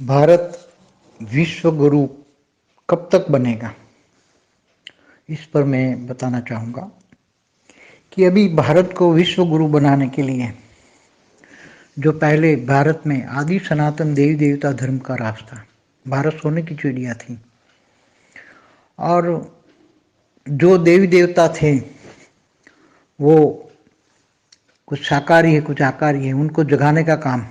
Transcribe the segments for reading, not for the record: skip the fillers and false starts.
भारत विश्व गुरु कब तक बनेगा? इस पर मैं बताना चाहूँगा कि अभी भारत को विश्व गुरु बनाने के लिए जो पहले भारत में आदि सनातन देवी देवता धर्म का रास्ता, भारत सोने की चिड़िया थी और जो देवी देवता थे वो कुछ साकारी है कुछ आकारी है, उनको जगाने का काम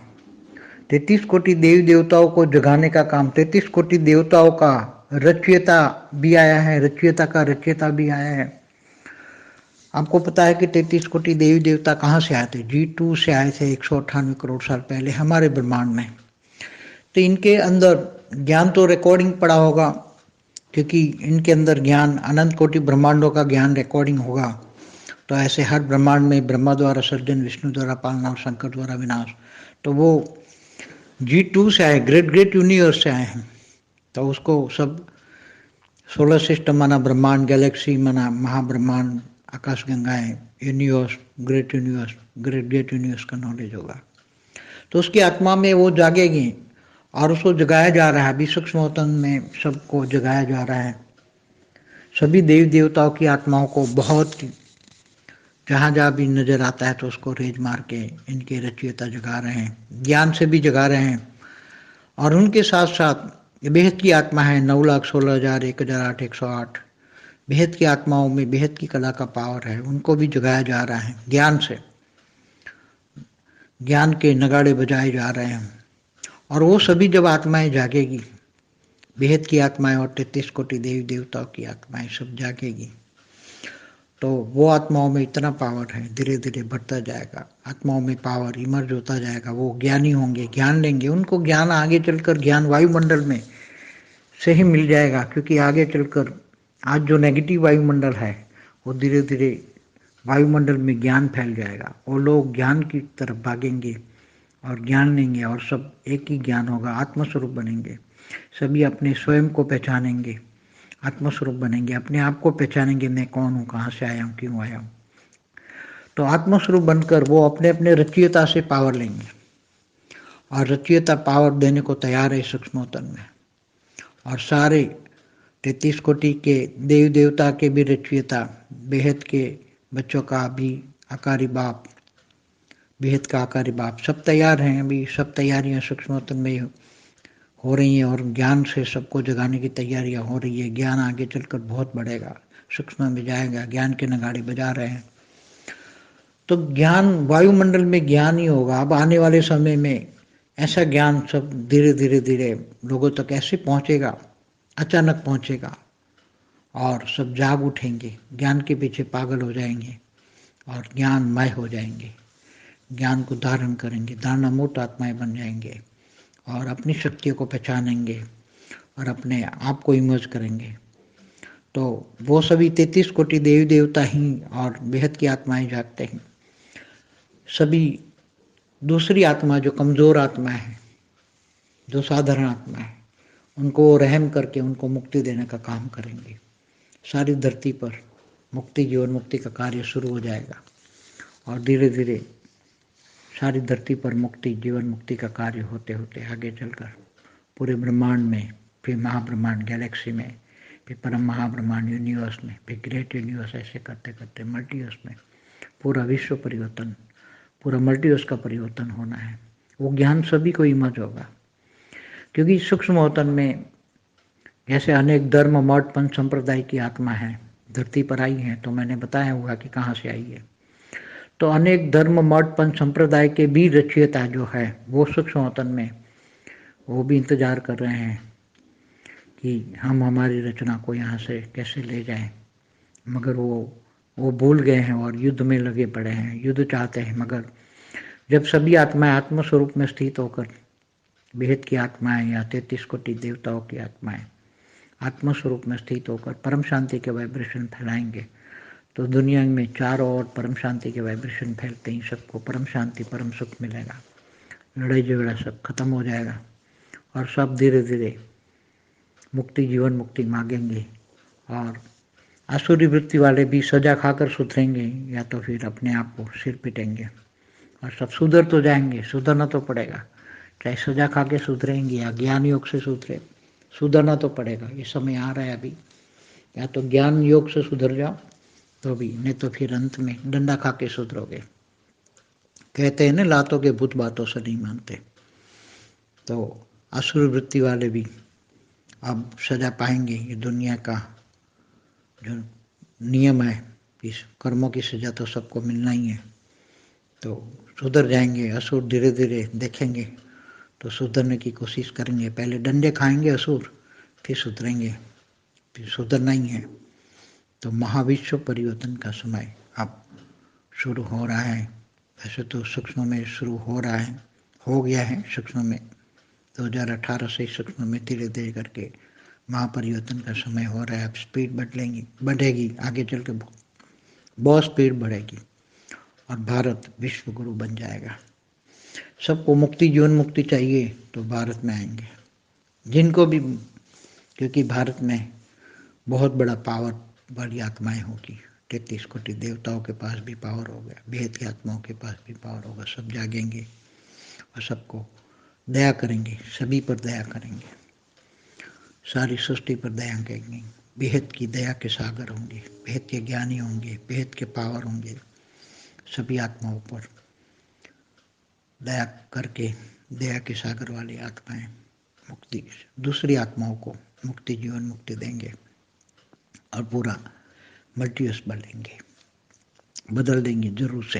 33 कोटि देवी देवताओं को जगाने का काम, 33 कोटि देवताओं का रचयिता भी आया है, रचयिता का रचयिता भी आया है। आपको पता है कि 33 कोटि देवी देवता कहाँ से आए थे? G2 से आए थे 198 करोड़ साल पहले हमारे ब्रह्मांड में। तो इनके अंदर ज्ञान तो रिकॉर्डिंग पड़ा होगा, क्योंकि इनके अंदर ज्ञान अनंत कोटि ब्रह्मांडों का ज्ञान रिकॉर्डिंग होगा। तो ऐसे हर ब्रह्मांड में ब्रह्मा द्वारा सृजन, विष्णु द्वारा पालना और शंकर द्वारा विनाश। तो वो G2 से आए, ग्रेट ग्रेट यूनिवर्स से आए हैं। तो उसको सब सोलर सिस्टम माना, ब्रह्मांड, गैलेक्सी माना, महाब्रह्मांड, आकाश गंगाएं, यूनिवर्स, ग्रेट ग्रेट यूनिवर्स का नॉलेज होगा। तो उसकी आत्मा में वो जागेगी और उसको जगाया जा रहा है। अभी सूक्ष्म वतन में सबको जगाया जा रहा है। सभी देवी देवताओं की आत्माओं को बहुत जहाँ जहाँ भी नजर आता है तो उसको रेज मार के इनके रचयिता जगा रहे हैं, ज्ञान से भी जगा रहे हैं। और उनके साथ साथ बेहद की आत्मा है 9,16,000 1,008 108 बेहद की आत्माओं में बेहद की कला का पावर है, उनको भी जगाया जा रहा है ज्ञान से। ज्ञान के नगाड़े बजाए जा रहे हैं और वो सभी जब आत्माएं जागेगी, बेहद की आत्माएं और 33 कोटि देवी देवताओं की आत्माएं सब जागेगी, तो वो आत्माओं में इतना पावर है, धीरे धीरे बढ़ता जाएगा। आत्माओं में पावर इमर्ज होता जाएगा, वो ज्ञानी होंगे, ज्ञान लेंगे। उनको ज्ञान आगे चलकर ज्ञान वायुमंडल में से ही मिल जाएगा, क्योंकि आगे चलकर आज जो नेगेटिव वायुमंडल है वो धीरे धीरे वायुमंडल में ज्ञान फैल जाएगा। वो लोग ज्ञान की तरफ भागेंगे और ज्ञान लेंगे और सब एक ही ज्ञान होगा, आत्मस्वरूप बनेंगे। सभी अपने स्वयं को पहचानेंगे, आत्मस्वरूप बनेंगे, अपने आप को पहचानेंगे, मैं कौन हूँ, कहाँ से आया हूँ, क्यों आया हूँ। तो आत्मस्वरूप बनकर वो अपने अपने रचयिता से पावर लेंगे और रचयिता पावर देने को तैयार है सूक्ष्मोतन में। और सारे 33 कोटि के देवी देवता के भी रचयिता, बेहद के बच्चों का भी आकारी बाप, बेहद का आकारी बाप, सब तैयार हैं। अभी सब तैयारियां सूक्ष्मोतन में हो रही हैं और ज्ञान से सबको जगाने की तैयारियां हो रही है। ज्ञान आगे चलकर बहुत बढ़ेगा, सूक्ष्म में जाएगा, ज्ञान के नगाड़े बजा रहे हैं। तो ज्ञान वायुमंडल में ज्ञान ही होगा। अब आने वाले समय में ऐसा ज्ञान सब धीरे धीरे धीरे लोगों तक ऐसे पहुंचेगा, अचानक पहुंचेगा और सब जाग उठेंगे, ज्ञान के पीछे पागल हो जाएंगे और ज्ञानमय हो जाएंगे, ज्ञान को धारण करेंगे, धारणामूर्त आत्माएं बन जाएंगे और अपनी शक्तियों को पहचानेंगे और अपने आप को इमर्ज करेंगे। तो वो सभी 33 कोटि देवी देवता ही और बेहद की आत्माएं जागते हैं। सभी दूसरी आत्मा जो कमजोर आत्मा है, जो साधारण आत्मा है, उनको रहम करके उनको मुक्ति देने का काम करेंगे। सारी धरती पर मुक्ति, जीवन मुक्ति का कार्य शुरू हो जाएगा और धीरे धीरे सारी धरती पर मुक्ति, जीवन मुक्ति का कार्य होते होते आगे चलकर पूरे ब्रह्मांड में, फिर महाब्रह्मांड गैलेक्सी में, फिर परम महाब्रह्मांड यूनिवर्स में, फिर ग्रेट यूनिवर्स, ऐसे करते करते मल्टीवर्स में पूरा विश्व परिवर्तन, पूरा मल्टीवर्स का परिवर्तन होना है। वो ज्ञान सभी को इमर्ज होगा, क्योंकि सूक्ष्म वतन में जैसे अनेक धर्म मठ पंथ संप्रदाय की आत्मा है धरती पर आई है, तो मैंने बताया हुआ कि कहाँ से आई है। तो अनेक धर्म मठ पंथ संप्रदाय के भी रचयिता जो है वो सूक्ष्म वतन में वो भी इंतजार कर रहे हैं कि हम हमारी रचना को यहाँ से कैसे ले जाएं, मगर वो भूल गए हैं और युद्ध में लगे पड़े हैं, युद्ध चाहते हैं। मगर जब सभी आत्माएं आत्मस्वरूप में स्थित होकर, बेहद की आत्माएं या 33 कोटि देवताओं की आत्माएं आत्मस्वरूप में स्थित होकर परम शांति के वाइब्रेशन फैलाएंगे, तो दुनिया में चारों ओर परम शांति के वाइब्रेशन फैलते ही सबको परम शांति, परम सुख मिलेगा। लड़ाई झगड़ा सब खत्म हो जाएगा और सब धीरे धीरे मुक्ति, जीवन मुक्ति मांगेंगे और आसुरी वृत्ति वाले भी सजा खाकर सुधरेंगे या तो फिर अपने आप को सिर पिटेंगे और सब सुधर तो जाएंगे। सुधरना तो पड़ेगा, चाहे सजा खा के सुधरेंगे या ज्ञान योग से सुधरे, सुधरना तो पड़ेगा। ये समय आ रहा है अभी, या तो ज्ञान योग से सुधर जाओ तो भी, नहीं तो फिर अंत में डंडा खा के सुधरोगे। कहते हैं ना, लातों के भूत बातों से नहीं मानते। तो असुर वृत्ति वाले भी अब सजा पाएंगे। ये दुनिया का जो नियम है, इस कर्मों की सजा तो सबको मिलना ही है। तो सुधर जाएंगे असुर, धीरे धीरे देखेंगे तो सुधरने की कोशिश करेंगे। पहले डंडे खाएंगे असुर, फिर सुधरेंगे, फिर सुधरना ही है। तो महाविश्व परिवर्तन का समय अब शुरू हो रहा है। वैसे तो सूक्ष्म में शुरू हो रहा है, हो गया है सूक्ष्म में। 2018 से सूक्ष्म में धीरे धीरे करके महापरिवर्तन का समय हो रहा है। अब स्पीड बढ़ेगी, आगे चल के बहुत स्पीड बढ़ेगी और भारत विश्व गुरु बन जाएगा। सबको मुक्ति, जीवन मुक्ति चाहिए तो भारत में आएंगे, जिनको भी, क्योंकि भारत में बहुत बड़ा पावर वाली आत्माएं होगी। 33 कोटि देवताओं के पास भी पावर होगा, भेद की आत्माओं के पास भी पावर होगा। सब जागेंगे और सबको दया करेंगे, सभी पर दया करेंगे, सारी सृष्टि पर दया करेंगे। बेहद की दया के सागर होंगे, बेहद के ज्ञानी होंगे, बेहद के पावर होंगे। सभी आत्माओं पर दया करके, दया के सागर वाली आत्माएं मुक्ति, दूसरी आत्माओं को मुक्ति, जीवन मुक्ति देंगे और पूरा मल्टीवर्स बदल देंगे जरूर से।